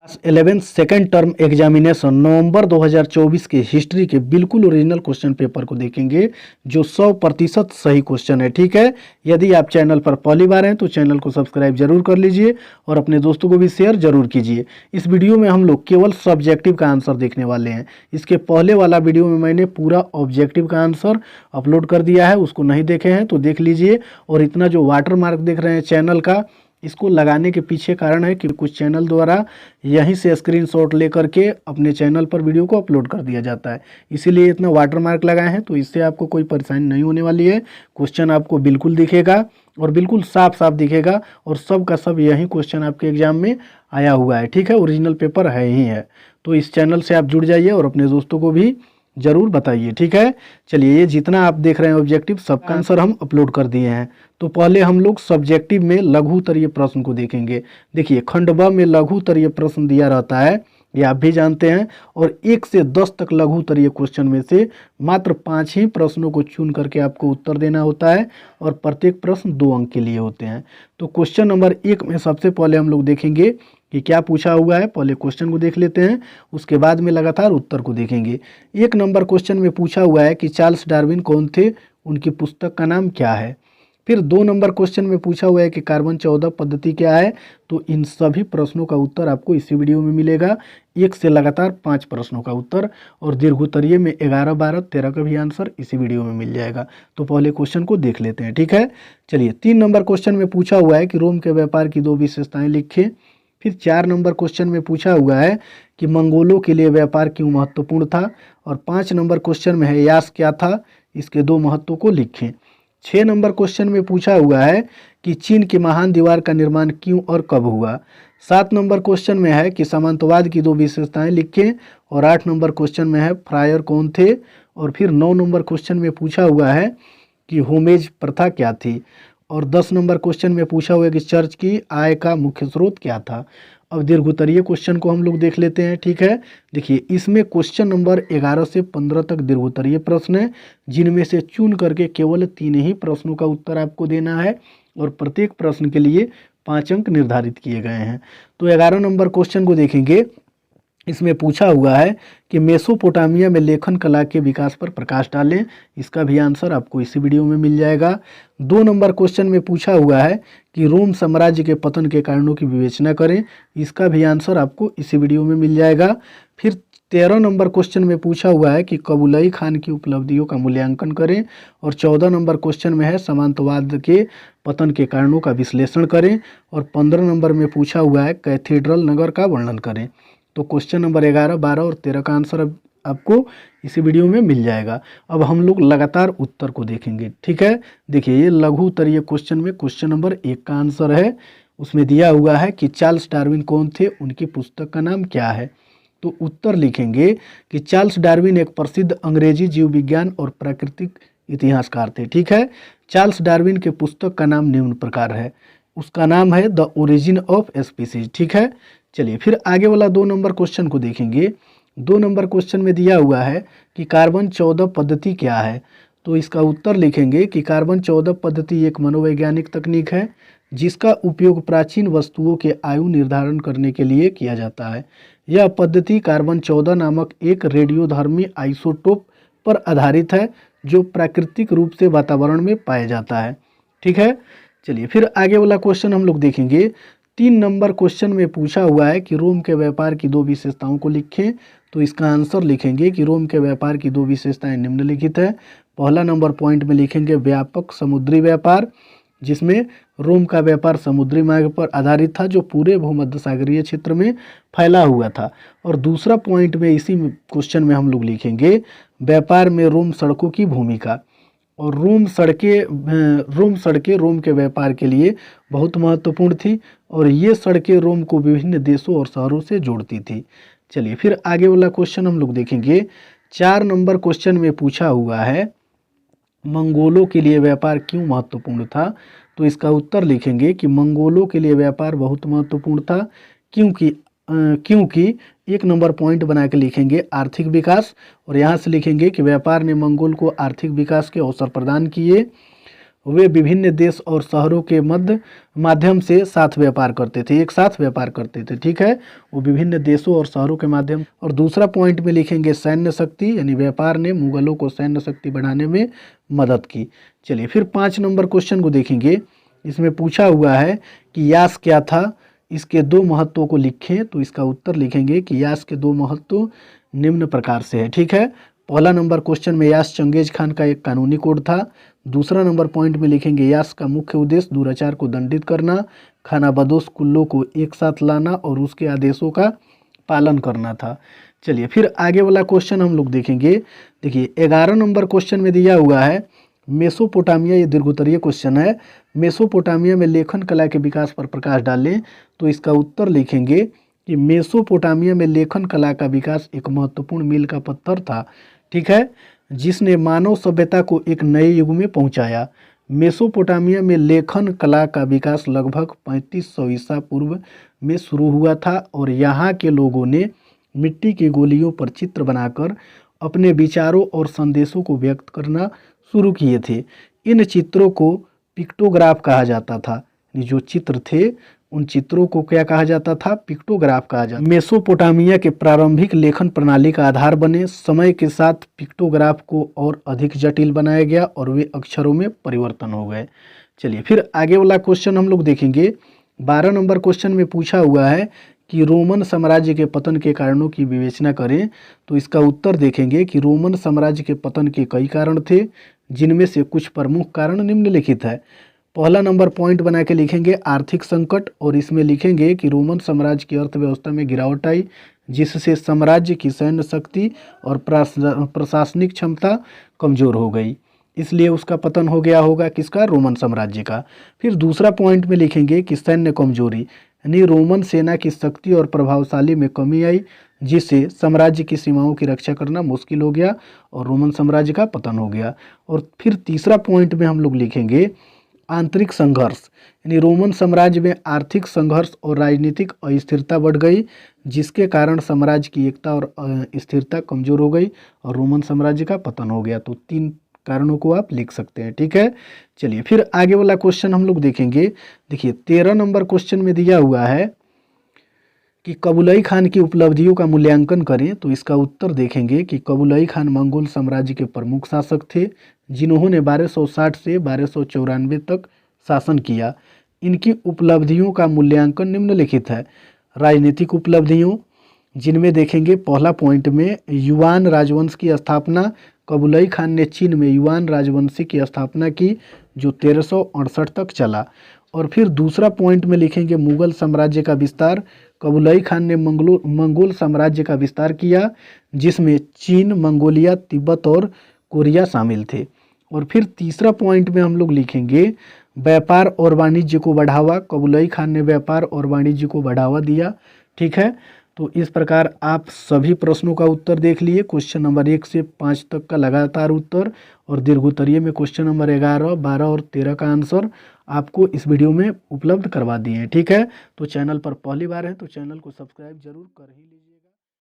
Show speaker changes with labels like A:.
A: Class 11 second term examination नवंबर 2024 के history के बिल्कुल ओरिजिनल क्वेश्चन पेपर को देखेंगे जो 100% सही क्वेश्चन है। ठीक है, यदि आप चैनल पर पहली बार हैं तो चैनल को सब्सक्राइब जरूर कर लीजिए और अपने दोस्तों को भी शेयर जरूर कीजिए। इस वीडियो में हम लोग केवल सब्जेक्टिव का आंसर देखने वाले हैं। इसके पहले वाला वीडियो में मैंने पूरा ऑब्जेक्टिव का आंसर अपलोड कर दिया है, उसको नहीं देखे हैं तो देख लीजिए। और इतना जो वाटर मार्क देख रहे हैं चैनल का, इसको लगाने के पीछे कारण है कि कुछ चैनल द्वारा यहीं से स्क्रीनशॉट लेकर के अपने चैनल पर वीडियो को अपलोड कर दिया जाता है, इसीलिए इतना वाटर मार्क लगाए हैं। तो इससे आपको कोई परेशानी नहीं होने वाली है। क्वेश्चन आपको बिल्कुल दिखेगा और बिल्कुल साफ साफ दिखेगा और सब का सब यही क्वेश्चन आपके एग्जाम में आया हुआ है। ठीक है, ओरिजिनल पेपर है ही है। तो इस चैनल से आप जुड़ जाइए और अपने दोस्तों को भी जरूर बताइए। ठीक है, चलिए ये जितना आप देख रहे हैं ऑब्जेक्टिव सबका आंसर हम अपलोड कर दिए हैं। तो पहले हम लोग सब्जेक्टिव में लघु उत्तरीय प्रश्न को देखेंगे। देखिए खंड ब में लघु उत्तरीय प्रश्न दिया रहता है, ये आप भी जानते हैं। और 1 से 10 तक लघु उत्तरीय क्वेश्चन में से मात्र 5 ही प्रश्नों को चुन करके आपको उत्तर देना होता है और प्रत्येक प्रश्न 2 अंक के लिए होते हैं। तो क्वेश्चन नंबर 1 में सबसे पहले हम लोग देखेंगे कि क्या पूछा हुआ है। पहले क्वेश्चन को देख लेते हैं, उसके बाद में लगातार उत्तर को देखेंगे। 1 नंबर क्वेश्चन में पूछा हुआ है कि चार्ल्स डार्विन कौन थे, उनकी पुस्तक का नाम क्या है। फिर 2 नंबर क्वेश्चन में पूछा हुआ है कि कार्बन 14 पद्धति क्या है। तो इन सभी प्रश्नों का उत्तर आपको इसी वीडियो में मिलेगा। 1 से लगातार 5 प्रश्नों का उत्तर और दीर्घोत्तरीय में 11, 12, 13 का भी आंसर इसी वीडियो में मिल जाएगा। तो पहले क्वेश्चन को देख लेते हैं। ठीक है, चलिए 3 नंबर क्वेश्चन में पूछा हुआ है कि रोम के व्यापार की 2 विशेषताएं लिखें। फिर 4 नंबर क्वेश्चन में पूछा हुआ है कि मंगोलों के लिए व्यापार क्यों महत्वपूर्ण था। और 5 नंबर क्वेश्चन में है यास क्या था, इसके 2 महत्वों को लिखें। 6 नंबर क्वेश्चन में पूछा हुआ है कि चीन की महान दीवार का निर्माण क्यों और कब हुआ। 7 नंबर क्वेश्चन में है कि सामंतवाद की 2 विशेषताएं लिखें। और 8 नंबर क्वेश्चन में है फ्रायर कौन थे। और फिर 9 नंबर क्वेश्चन में पूछा हुआ है कि होमेज प्रथा क्या थी। और 10 नंबर क्वेश्चन में पूछा हुआ है कि चर्च की आय का मुख्य स्रोत क्या था। अब दीर्घोत्तरीय क्वेश्चन को हम लोग देख लेते हैं। ठीक है, देखिए इसमें क्वेश्चन नंबर 11 से 15 तक दीर्घोत्तरीय प्रश्न है, जिनमें से चुन करके केवल 3 ही प्रश्नों का उत्तर आपको देना है और प्रत्येक प्रश्न के लिए 5 अंक निर्धारित किए गए हैं। तो 11 नंबर क्वेश्चन को देखेंगे। इसमें पूछा हुआ है कि मेसोपोटामिया में लेखन कला के विकास पर प्रकाश डालें। इसका भी आंसर आपको इसी वीडियो में मिल जाएगा। 2 नंबर क्वेश्चन में पूछा हुआ है कि रोम साम्राज्य के पतन के कारणों की विवेचना करें। इसका भी आंसर आपको इसी वीडियो में मिल जाएगा। फिर 13 नंबर क्वेश्चन में पूछा हुआ है कि कबूलाई खान की उपलब्धियों का मूल्यांकन करें। और 14 नंबर क्वेश्चन में है सामंतवाद के पतन के कारणों का विश्लेषण करें। और 15 नंबर में पूछा हुआ है कैथेड्रल नगर का वर्णन करें। तो क्वेश्चन नंबर 11, 12 और 13 का आंसर अब आपको इसी वीडियो में मिल जाएगा। अब हम लोग लगातार उत्तर को देखेंगे। ठीक है, देखिए ये लघु उत्तरीय क्वेश्चन में क्वेश्चन नंबर 1 का आंसर है। उसमें दिया हुआ है कि चार्ल्स डार्विन कौन थे, उनकी पुस्तक का नाम क्या है। तो उत्तर लिखेंगे कि चार्ल्स डार्विन एक प्रसिद्ध अंग्रेजी जीव विज्ञान और प्राकृतिक इतिहासकार थे। ठीक है, चार्ल्स डार्विन के पुस्तक का नाम निम्न प्रकार है, उसका नाम है द ओरिजिन ऑफ स्पीसीज। ठीक है, चलिए फिर आगे वाला 2 नंबर क्वेश्चन को देखेंगे। 2 नंबर क्वेश्चन में दिया हुआ है कि कार्बन 14 पद्धति क्या है। तो इसका उत्तर लिखेंगे कि कार्बन 14 पद्धति एक मनोवैज्ञानिक तकनीक है जिसका उपयोग प्राचीन वस्तुओं के आयु निर्धारण करने के लिए किया जाता है। यह पद्धति कार्बन 14 नामक एक रेडियोधर्मी आइसोटोप पर आधारित है जो प्राकृतिक रूप से वातावरण में पाया जाता है। ठीक है, चलिए फिर आगे वाला क्वेश्चन हम लोग देखेंगे। 3 नंबर क्वेश्चन में पूछा हुआ है कि रोम के व्यापार की 2 विशेषताओं को लिखें। तो इसका आंसर लिखेंगे कि रोम के व्यापार की 2 विशेषताएं निम्नलिखित है। पहला नंबर पॉइंट में लिखेंगे व्यापक समुद्री व्यापार, जिसमें रोम का व्यापार समुद्री मार्ग पर आधारित था जो पूरे भूमध्य सागरीय क्षेत्र में फैला हुआ था। और दूसरा पॉइंट में इसी क्वेश्चन में हम लोग लिखेंगे व्यापार में रोम सड़कों की भूमिका। और रोम सड़कें रोम के व्यापार के लिए बहुत महत्वपूर्ण थी और ये सड़कें रोम को विभिन्न देशों और शहरों से जोड़ती थी। चलिए फिर आगे वाला क्वेश्चन हम लोग देखेंगे। 4 नंबर क्वेश्चन में पूछा हुआ है मंगोलों के लिए व्यापार क्यों महत्वपूर्ण था। तो इसका उत्तर लिखेंगे कि मंगोलों के लिए व्यापार बहुत महत्वपूर्ण था क्योंकि 1 नंबर पॉइंट बना के लिखेंगे आर्थिक विकास। और यहाँ से लिखेंगे कि व्यापार ने मंगोल को आर्थिक विकास के अवसर प्रदान किए। वे विभिन्न देश और शहरों के माध्यम से साथ व्यापार करते थे, एक साथ व्यापार करते थे। ठीक है, वो विभिन्न देशों और शहरों के माध्यम। और दूसरा पॉइंट में लिखेंगे सैन्य शक्ति, यानी व्यापार ने मुगलों को सैन्य शक्ति बढ़ाने में मदद की। चलिए फिर 5 नंबर क्वेश्चन को देखेंगे। इसमें पूछा हुआ है कि यास क्या था, इसके 2 महत्वों को लिखें। तो इसका उत्तर लिखेंगे कि यास के 2 महत्व निम्न प्रकार से है। ठीक है, पहला नंबर क्वेश्चन में यास चंगेज खान का एक कानूनी कोड था। दूसरा नंबर पॉइंट में लिखेंगे यास का मुख्य उद्देश्य दुराचार को दंडित करना, खानाबदोश कुल्लों को एक साथ लाना और उसके आदेशों का पालन करना था। चलिए फिर आगे वाला क्वेश्चन हम लोग देखेंगे। देखिए 11 नंबर क्वेश्चन में दिया हुआ है मेसोपोटामिया, ये दीर्घोत्तरीय क्वेश्चन है। मेसोपोटामिया में लेखन कला के विकास पर प्रकाश डालें। तो इसका उत्तर लिखेंगे कि मेसोपोटामिया में लेखन कला का विकास एक महत्वपूर्ण मील का पत्थर था। ठीक है, जिसने मानव सभ्यता को एक नए युग में पहुंचाया। मेसोपोटामिया में लेखन कला का विकास लगभग 3500 ईसा पूर्व में शुरू हुआ था और यहाँ के लोगों ने मिट्टी की गोलियों पर चित्र बनाकर अपने विचारों और संदेशों को व्यक्त करना शुरू किए थे। इन चित्रों को पिक्टोग्राफ कहा जाता था। जो चित्र थे उन चित्रों को क्या कहा जाता था, पिक्टोग्राफ कहा जाता। मेसोपोटामिया के प्रारंभिक लेखन प्रणाली का आधार बने। समय के साथ पिक्टोग्राफ को और अधिक जटिल बनाया गया और वे अक्षरों में परिवर्तन हो गए। चलिए फिर आगे वाला क्वेश्चन हम लोग देखेंगे। 12 नंबर क्वेश्चन में पूछा हुआ है कि रोमन साम्राज्य के पतन के कारणों की विवेचना करें। तो इसका उत्तर देखेंगे कि रोमन साम्राज्य के पतन के कई कारण थे, जिनमें से कुछ प्रमुख कारण निम्नलिखित है। पहला नंबर पॉइंट बना के लिखेंगे आर्थिक संकट, और इसमें लिखेंगे कि रोमन साम्राज्य की अर्थव्यवस्था में गिरावट आई, जिससे साम्राज्य की सैन्य शक्ति और प्रशासनिक क्षमता कमजोर हो गई, इसलिए उसका पतन हो गया होगा, किसका, रोमन साम्राज्य का। फिर दूसरा पॉइंट में लिखेंगे कि सैन्य कमजोरी, यानी रोमन सेना की शक्ति और प्रभावशाली में कमी आई, जिससे साम्राज्य की सीमाओं की रक्षा करना मुश्किल हो गया और रोमन साम्राज्य का पतन हो गया। और फिर तीसरा पॉइंट में हम लोग लिखेंगे आंतरिक संघर्ष, यानी रोमन साम्राज्य में आर्थिक संघर्ष और राजनीतिक अस्थिरता बढ़ गई, जिसके कारण साम्राज्य की एकता और स्थिरता कमजोर हो गई और रोमन साम्राज्य का पतन हो गया। तो 3 कारणों को आप लिख सकते हैं। ठीक है, चलिए फिर आगे वाला क्वेश्चन हम लोग देखेंगे। देखिए 13 नंबर क्वेश्चन में दिया हुआ है कि कबूलई खान की उपलब्धियों का मूल्यांकन करें। तो इसका उत्तर देखेंगे कि कबूलई खान मंगोल साम्राज्य के प्रमुख शासक थे, जिन्होंने 1260 से 1294 तक शासन किया। इनकी उपलब्धियों का मूल्यांकन निम्नलिखित है। राजनीतिक उपलब्धियों, जिनमें देखेंगे पहला पॉइंट में युआन राजवंश की स्थापना। कबूलई खान ने चीन में युआन राजवंश की स्थापना की, जो 1368 तक चला। और फिर दूसरा पॉइंट में लिखेंगे मुगल साम्राज्य का विस्तार। कबूलई खान ने मंगोल साम्राज्य का विस्तार किया, जिसमें चीन, मंगोलिया, तिब्बत और कोरिया शामिल थे। और फिर तीसरा पॉइंट में हम लोग लिखेंगे व्यापार और वाणिज्य को बढ़ावा। कबूलई खान ने व्यापार और वाणिज्य को बढ़ावा दिया। ठीक है, तो इस प्रकार आप सभी प्रश्नों का उत्तर देख लिए। क्वेश्चन नंबर 1 से 5 तक का लगातार उत्तर, और दीर्घोत्तरीय में क्वेश्चन नंबर 11, 12 और 13 का आंसर आपको इस वीडियो में उपलब्ध करवा दिए हैं। ठीक है, तो चैनल पर पहली बार है तो चैनल को सब्सक्राइब जरूर कर ही लीजिए।